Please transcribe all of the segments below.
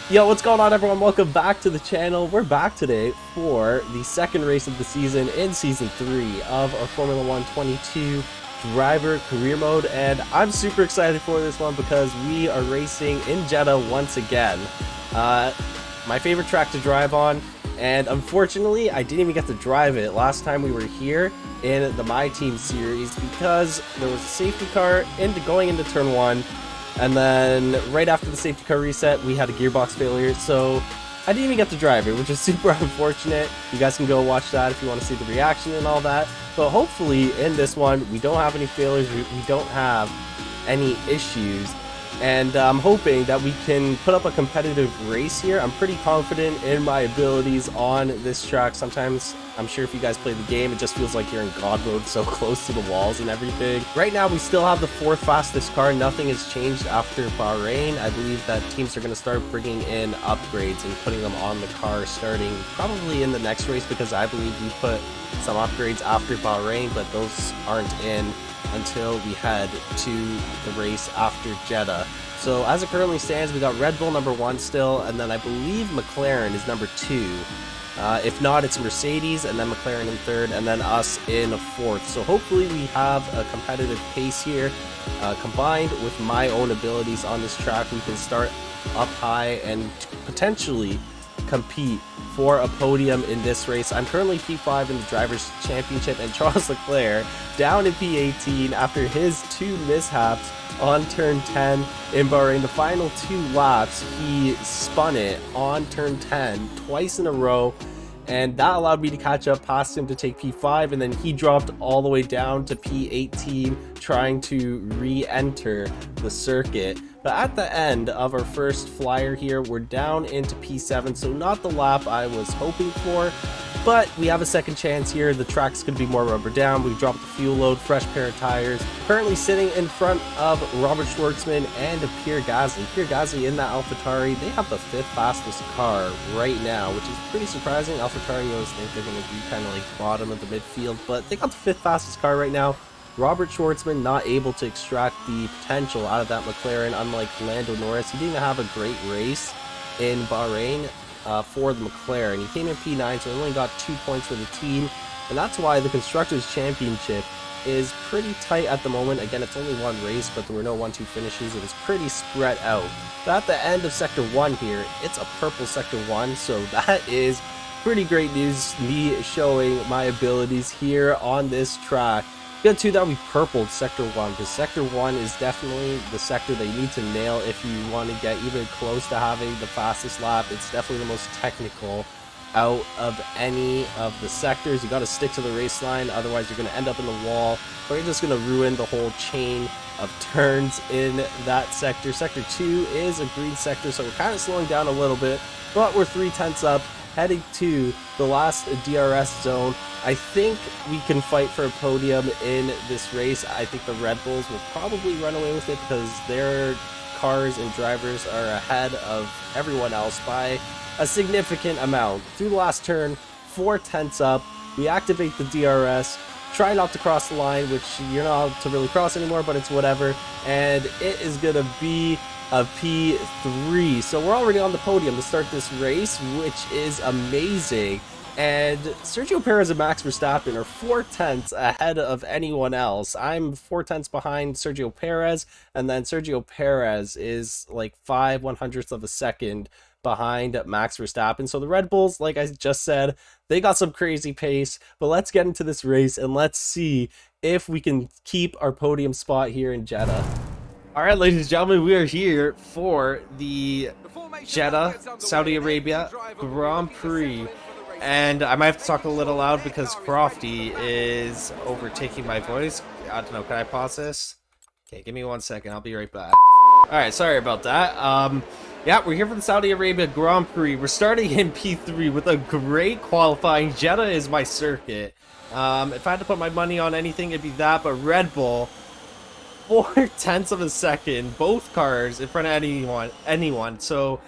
Yo, what's going on, everyone? Welcome back to the channel. We're back today for the second race of the season in Season 3 of our Formula 1 22 Driver Career Mode, and I'm super excited for this one because we are racing in Jeddah once again. My favorite track to drive on, and unfortunately, I didn't even get to drive it last time we were here in the My Team series because there was a safety car going into Turn 1. And then right after the safety car reset, we had a gearbox failure, so I didn't even get to drive it, which is super unfortunate. You guys can go watch that if you want to see the reaction and all that. But hopefully in this one, we don't have any failures, we don't have any issues. And I'm hoping that we can put up a competitive race here. I'm pretty confident in my abilities on this track. Sometimes, I'm sure if you guys play the game, it just feels like you're in God mode, so close to the walls and everything. Right now, we still have the 4th fastest car. Nothing has changed after Bahrain. I believe that teams are going to start bringing in upgrades and putting them on the car starting probably in the next race, because I believe we put some upgrades after Bahrain, but those aren't in until we head to the race after Jeddah. So as it currently stands, we got Red Bull number 1 still, and then I believe McLaren is number 2. If not, it's Mercedes, and then McLaren in 3rd, and then us in 4th. So hopefully we have a competitive pace here. Combined with my own abilities on this track, we can start up high and potentially compete for a podium in this race. I'm currently P5 in the Drivers' Championship, and Charles Leclerc down in P18 after his 2 mishaps on turn 10 in Bahrain. The final 2 laps, he spun it on turn 10 twice in a row, and that allowed me to catch up past him to take P5, and then he dropped all the way down to P18 trying to re-enter the circuit. But at the end of our first flyer here, we're down into P7, so not the lap I was hoping for, but we have a second chance here. The track's going to be more rubber down. We've dropped the fuel load, fresh pair of tires. Currently sitting in front of Robert Schwartzman and Pierre Gasly. Pierre Gasly in that AlphaTauri. They have the 5th fastest car right now, which is pretty surprising. AlphaTauri, you always think they're going to be kind of like bottom of the midfield, but they got the 5th fastest car right now. Robert Schwartzman not able to extract the potential out of that McLaren, unlike Lando Norris. He didn't have a great race in Bahrain for the McLaren. He came in P9, so he only got 2 points for the team, and that's why the Constructors' Championship is pretty tight at the moment. Again, it's only one race, but there were no 1-2 finishes. It was pretty spread out. But at the end of Sector 1 here, it's a purple Sector 1, so that is pretty great news, me showing my abilities here on this track. Good too that we purpled Sector 1, because Sector 1 is definitely the sector that you need to nail if you want to get even close to having the fastest lap. It's definitely the most technical out of any of the sectors. You got to stick to the race line, otherwise you're going to end up in the wall, or you're just going to ruin the whole chain of turns in that sector. Sector 2 is a green sector, so we're kind of slowing down a little bit, but we're 3/10 up, heading to the last DRS zone. I think we can fight for a podium in this race. I think the Red Bulls will probably run away with it because their cars and drivers are ahead of everyone else by a significant amount. Through the last turn, 4/10 up, we activate the DRS, try not to cross the line, which you're not allowed to really cross anymore, but it's whatever, and it is going to be a P3. So we're already on the podium to start this race, which is amazing. And Sergio Perez and Max Verstappen are 4/10 ahead of anyone else. I'm 4/10 behind Sergio Perez, and then Sergio Perez is like 5/100ths of a second behind Max Verstappen. So the Red Bulls, like I just said, they got some crazy pace. But let's get into this race and let's see if we can keep our podium spot here in Jeddah. All right, ladies and gentlemen, we are here for the Jeddah, Saudi Arabia Grand Prix. And I might have to talk a little loud because Crofty is overtaking my voice. I don't know, can I pause this? Okay, give me 1 second, I'll be right back. Alright, sorry about that. Yeah, we're here for the Saudi Arabia Grand Prix. We're starting in P3 with a great qualifying. Jeddah is my circuit. If I had to put my money on anything, it'd be that, but Red Bull, 4/10 of a second, both cars in front of anyone. So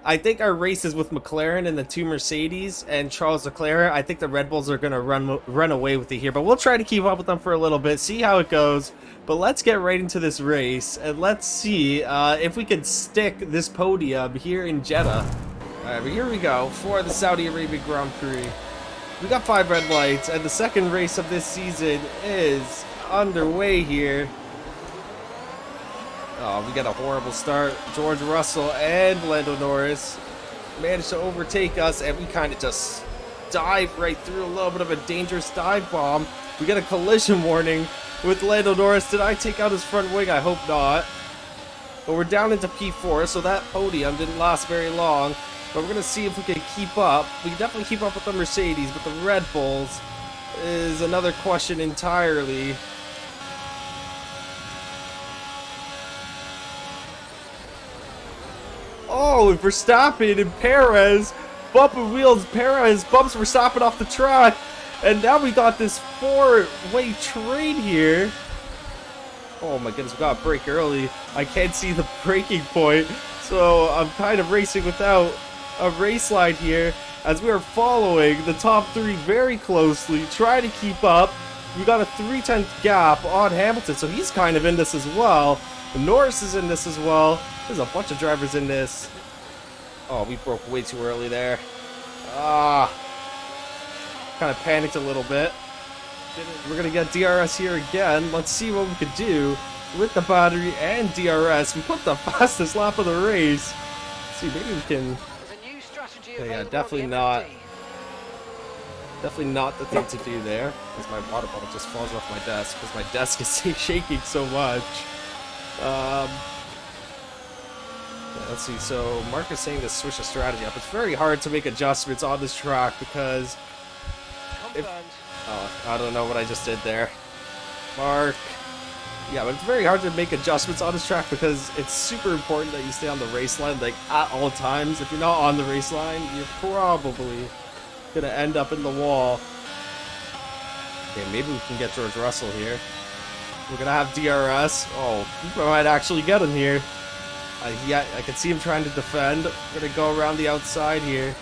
I think our race is with McLaren and the two Mercedes and Charles Leclerc. I think the Red Bulls are going to run away with it here, but we'll try to keep up with them for a little bit, see how it goes. But let's get right into this race, and let's see if we can stick this podium here in Jeddah. Alright, but here we go for the Saudi Arabia Grand Prix. We got 5 red lights, and the second race of this season is underway here. Oh, we got a horrible start. George Russell and Lando Norris managed to overtake us, and we kind of just dive right through a little bit of a dangerous dive bomb. We get a collision warning with Lando Norris. Did I take out his front wing? I hope not. But we're down into P4, so that podium didn't last very long. But we're going to see if we can keep up. We can definitely keep up with the Mercedes, but the Red Bulls is another question entirely. Oh, Verstappen and Perez bumping wheels. Perez bumps Verstappen off the track. And now we got this 4-way train here. Oh my goodness, we got a break early. I can't see the braking point, so I'm kind of racing without a race line here as we are following the top 3 very closely, trying to keep up. We got a 3/10 gap on Hamilton, so he's kind of in this as well. Norris is in this as well. There's a bunch of drivers in this. Oh, we broke way too early there. Kind of panicked a little bit. We're going to get DRS here again. Let's see what we could do with the battery and DRS. We put the fastest lap of the race. Let's see, maybe we can... Yeah, definitely not. Definitely not the thing to do there. Because my water bottle just falls off my desk. Because my desk is shaking so much. Yeah, let's see. So Mark is saying to switch the strategy up. It's very hard to make adjustments on this track because... I don't know what I just did there. Mark. Yeah, but it's very hard to make adjustments on this track because it's super important that you stay on the race line, like, at all times. If you're not on the race line, you're probably gonna end up in the wall. Okay, maybe we can get George Russell here. We're gonna have DRS. Oh, we might actually get him here. Yeah, I can see him trying to defend. We're gonna go around the outside here.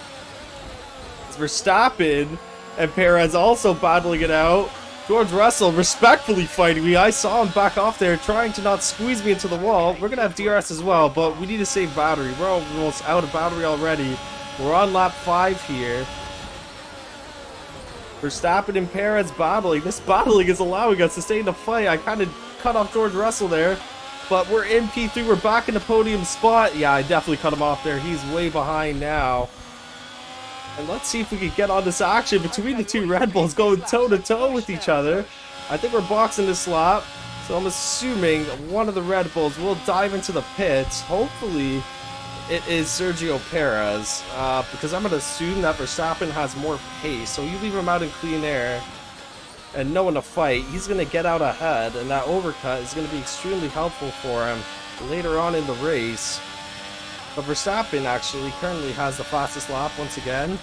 It's Verstappen and Perez also battling it out. George Russell respectfully fighting me. I saw him back off there trying to not squeeze me into the wall. We're going to have DRS as well, but we need to save battery. We're almost out of battery already. We're on lap 5 here. Verstappen and Perez battling. This battling is allowing us to stay in the fight. I kind of cut off George Russell there, but we're in P3. We're back in the podium spot. Yeah, I definitely cut him off there. He's way behind now. And let's see if we can get on this action between the two Red Bulls going toe-to-toe with each other. I think we're boxing this lap, so I'm assuming one of the Red Bulls will dive into the pits. Hopefully, it is Sergio Perez, because I'm going to assume that Verstappen has more pace. So you leave him out in clean air and no one to fight. He's going to get out ahead, and that overcut is going to be extremely helpful for him later on in the race. But Verstappen actually currently has the fastest lap once again.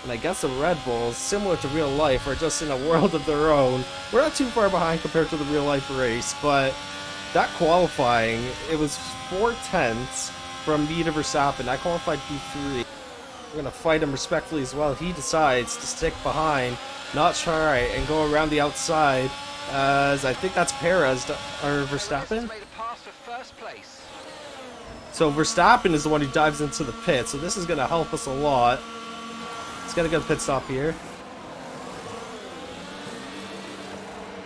And I guess the Red Bulls, similar to real life, are just in a world of their own. We're not too far behind compared to the real life race, but that qualifying, it was 4/10 from me to Verstappen. I qualified P3. We're going to fight him respectfully as well. He decides to stick behind, not try and go around the outside, as I think that's Perez or Verstappen. So Verstappen is the one who dives into the pit, so this is going to help us a lot. Let's get a good pit stop here.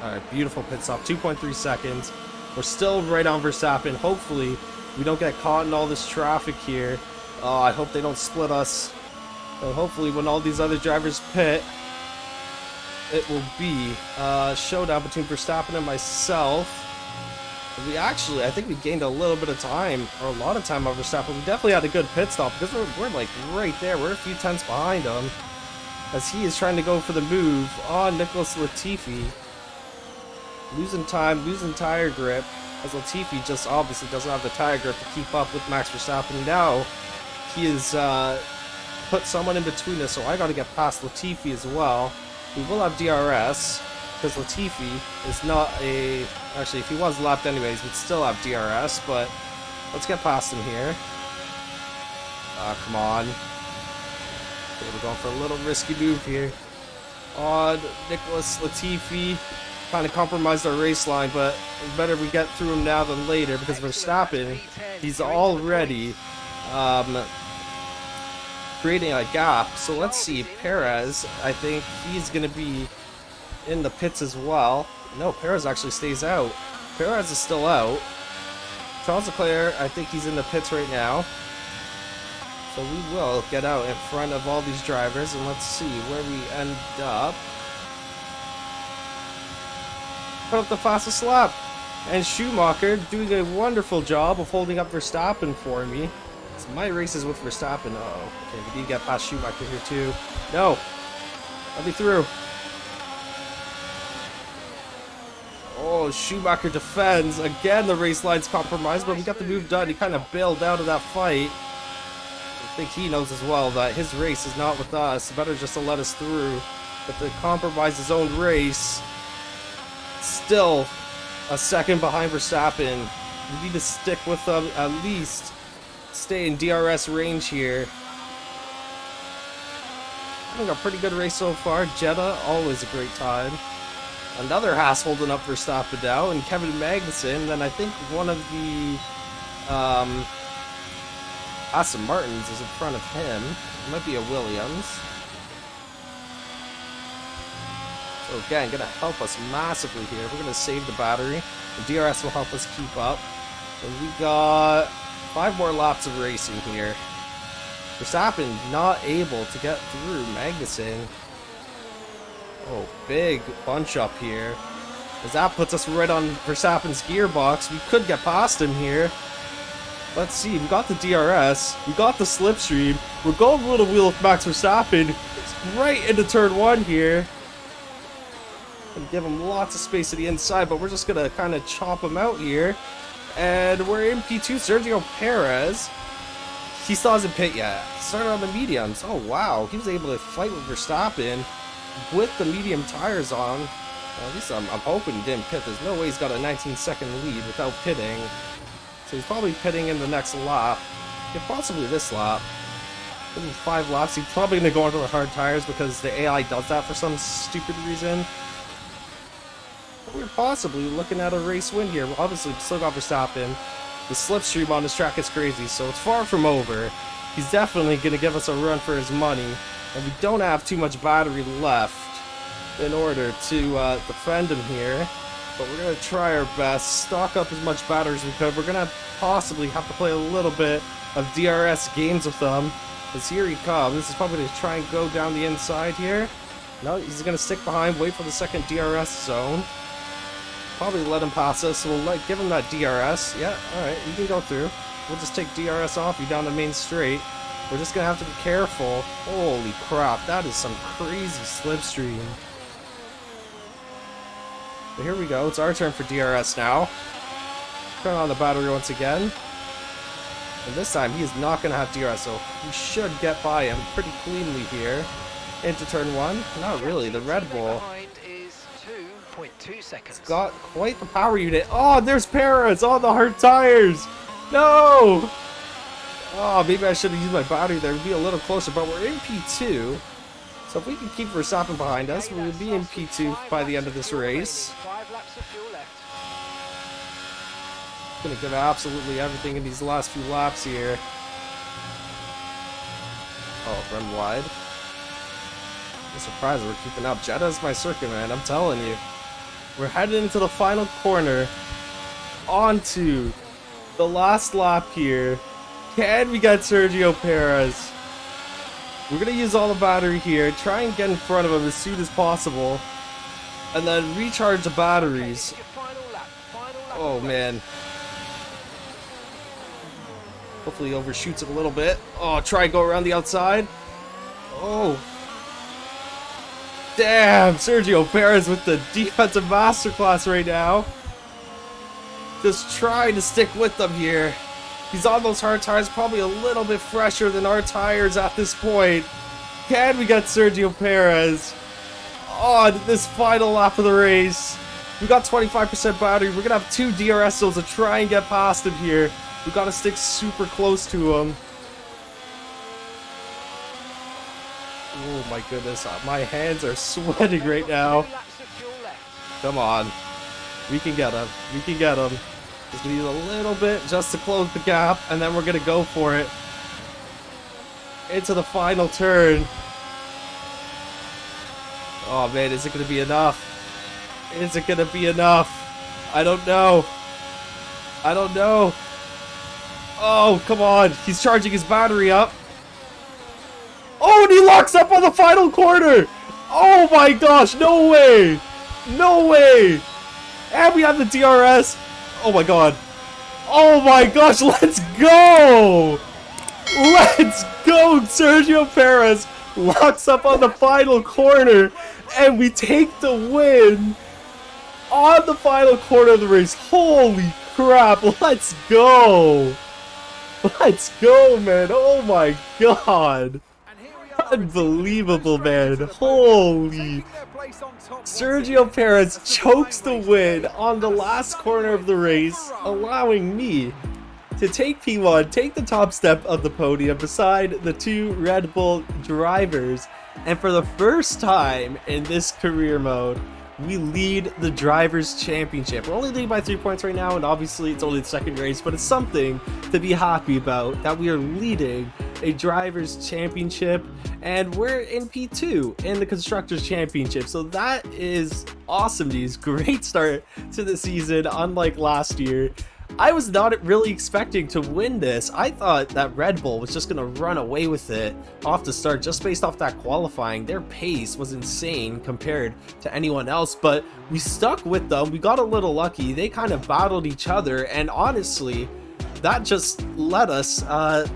Alright, beautiful pit stop, 2.3 seconds. We're still right on Verstappen. Hopefully, we don't get caught in all this traffic here. Oh, I hope they don't split us. And hopefully, when all these other drivers pit, it will be a showdown between Verstappen and myself. We actually, I think we gained a little bit of time, or a lot of time on Verstappen. We definitely had a good pit stop because we're like right there. We're a few tenths behind him as he is trying to go for the move on Nicholas Latifi. Losing time, losing tire grip, as Latifi just obviously doesn't have the tire grip to keep up with Max Verstappen. Now he has put someone in between us, so I got to get past Latifi as well. We will have DRS. Because Latifi is not a... Actually, if he was lapped anyways, we'd still have DRS, but let's get past him here. Ah, come on. Okay, we're going for a little risky move here. On Nicholas Latifi. Kind of compromised our race line, but it's better we get through him now than later because Verstappen, he's already creating a gap. So let's see, Perez, I think he's going to be in the pits as well. No, Perez actually stays out. Perez is still out. Charles Leclerc, I think he's in the pits right now. So we will get out in front of all these drivers, and let's see where we end up. Put up the fastest lap. And Schumacher doing a wonderful job of holding up Verstappen for me. So my race is with Verstappen. Uh-oh. Okay, we need to get past Schumacher here too. No. Let me through. Oh, Schumacher defends. Again, the race line's compromised, but we got the move done. He kind of bailed out of that fight. I think he knows as well that his race is not with us. Better just to let us through. But to compromise his own race. Still a second behind Verstappen. We need to stick with them, at least stay in DRS range here. I think a pretty good race so far. Jeddah, always a great time. Another Haas holding up Verstappen now, and Kevin Magnussen. Then I think one of the Aston Martins is in front of him. It might be a Williams. So again, gonna help us massively here. We're gonna save the battery. The DRS will help us keep up. And we got 5 more laps of racing here. Verstappen not able to get through Magnussen. Oh, big bunch up here. As that puts us right on Verstappen's gearbox. We could get past him here. Let's see, we got the DRS. We got the slipstream. We're going wheel to wheel with Max Verstappen. It's right into turn 1 here. And give him lots of space to the inside, but we're just gonna kind of chop him out here. And we're in P2. Sergio Perez, he still hasn't pit yet. Started on the mediums. Oh wow, he was able to fight with Verstappen with the medium tires on. Well, at least I'm hoping he didn't pit. There's no way he's got a 19-second lead without pitting. So he's probably pitting in the next lap. Yeah, possibly this lap. Maybe 5 laps. He's probably gonna go onto the hard tires because the AI does that for some stupid reason. We're possibly looking at a race win here. Obviously, we still got Verstappen. The slipstream on this track is crazy, so it's far from over. He's definitely going to give us a run for his money, and we don't have too much battery left in order to defend him here. But we're going to try our best, stock up as much battery as we could. We're going to possibly have to play a little bit of DRS games with them, because here he comes. This is probably going to try and go down the inside here. No, he's going to stick behind, wait for the second DRS zone. Probably let him pass us, so we'll give him that DRS. Yeah, alright, you can go through. We'll just take DRS off you down the main straight. We're just gonna have to be careful. Holy crap, that is some crazy slipstream. But here we go, it's our turn for DRS now. Turn on the battery once again. And this time, he is not gonna have DRS, so we should get by him pretty cleanly here. Into turn 1. Not really, the Red Bull. It's got quite the power unit. Oh, there's Perez on the hard tires. No! Oh, maybe I should have used my battery there. We'd be a little closer, but we're in P2. So if we can keep Verstappen behind us, we would be in P2 by the end of this race. Gonna give absolutely everything in these last few laps here. Oh, run wide. I'm surprised we're keeping up. Jeddah's my circuit, man. I'm telling you. We're headed into the final corner. Onto the last lap here. Can we get Sergio Perez? We're going to use all the battery here. Try and get in front of him as soon as possible. And then recharge the batteries. Oh, man. Hopefully he overshoots it a little bit. Oh, try and go around the outside. Oh. Damn, Sergio Perez with the defensive masterclass right now. Just trying to stick with them here. He's on those hard tires, probably a little bit fresher than our tires at this point. Can we get Sergio Perez on this final lap of the race? We got 25% battery. We're gonna have 2 DRS zones to try and get past him here. We gotta stick super close to him. Oh my goodness, my hands are sweating right now. Come on. We can get him. We can get him. Just need a little bit just to close the gap, and then we're going to go for it. Into the final turn. Oh man, is it going to be enough? Is it going to be enough? I don't know. I don't know. Oh, come on. He's charging his battery up. Oh, and he locks up on the final corner. Oh my gosh, no way. No way. And we have the DRS. Oh my god. Oh my gosh, let's go. Let's go. Sergio Perez locks up on the final corner, and we take the win on the final corner of the race. Holy crap, let's go. Let's go, man. Oh my god. Unbelievable, man. Holy. Sergio Perez chokes the win on the last corner of the race, allowing me to take P1, take the top step of the podium beside the two Red Bull drivers. And for the first time in this career mode, we lead the Drivers' Championship. We're only leading by 3 points right now, and obviously it's only the second race, but it's something to be happy about, that we are leading a Drivers' Championship, and we're in P2 in the Constructors' Championship. So that is awesome news. Great start to the season, unlike last year. I was not really expecting to win this. I thought that Red Bull was just going to run away with it off the start just based off that qualifying. Their pace was insane compared to anyone else, but we stuck with them. We got a little lucky. They kind of battled each other, and honestly, that just let us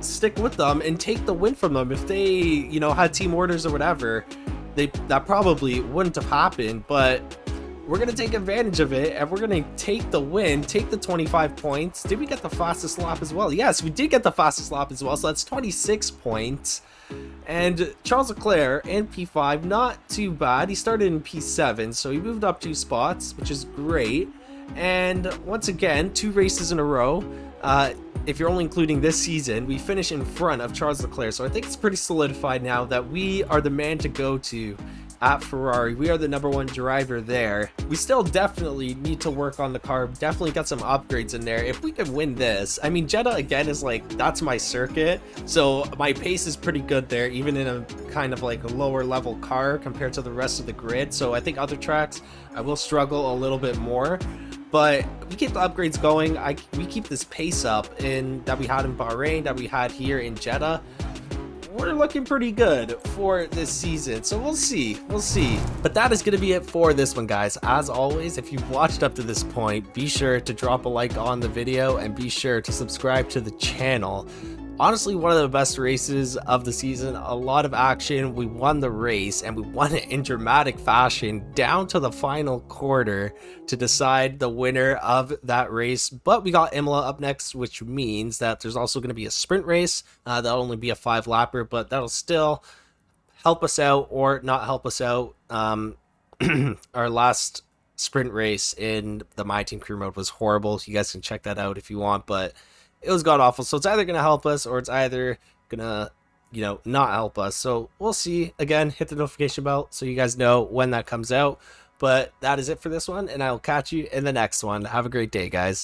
stick with them and take the win from them. If they, you know, had team orders or whatever, that probably wouldn't have happened, but we're going to take advantage of it, and we're going to take the win, take the 25 points. Did we get the fastest lap as well? Yes, we did get the fastest lap as well, so that's 26 points. And Charles Leclerc in P5, not too bad. He started in P7, so he moved up 2 spots, which is great. And once again, 2 races in a row. If you're only including this season, we finish in front of Charles Leclerc, so I think it's pretty solidified now that we are the man to go to at Ferrari. We are the #1 driver there. We still definitely need to work on the car, definitely got some upgrades in there. If we could win this, I mean, Jeddah again is like, that's my circuit, so my pace is pretty good there, even in a kind of like a lower level car compared to the rest of the grid. So I think other tracks I will struggle a little bit more, but we keep the upgrades going. We keep this pace up that we had in Bahrain, that we had here in Jeddah. We're looking pretty good for this season, so we'll see. But that is going to be it for this one, guys. As always, if you've watched up to this point, be sure to drop a like on the video and be sure to subscribe to the channel. Honestly, one of the best races of the season. A lot of action. We won the race, and we won it in dramatic fashion down to the final quarter to decide the winner of that race. But we got Imola up next, which means that there's also going to be a sprint race. That'll only be a 5-lapper, but that'll still help us out or not help us out. Our last sprint race in the My Team Career Mode was horrible. You guys can check that out if you want, but it was god awful. So it's either going to help us or it's either going to, you know, not help us. So we'll see. Again, hit the notification bell so you guys know when that comes out. But that is it for this one, and I will catch you in the next one. Have a great day, guys.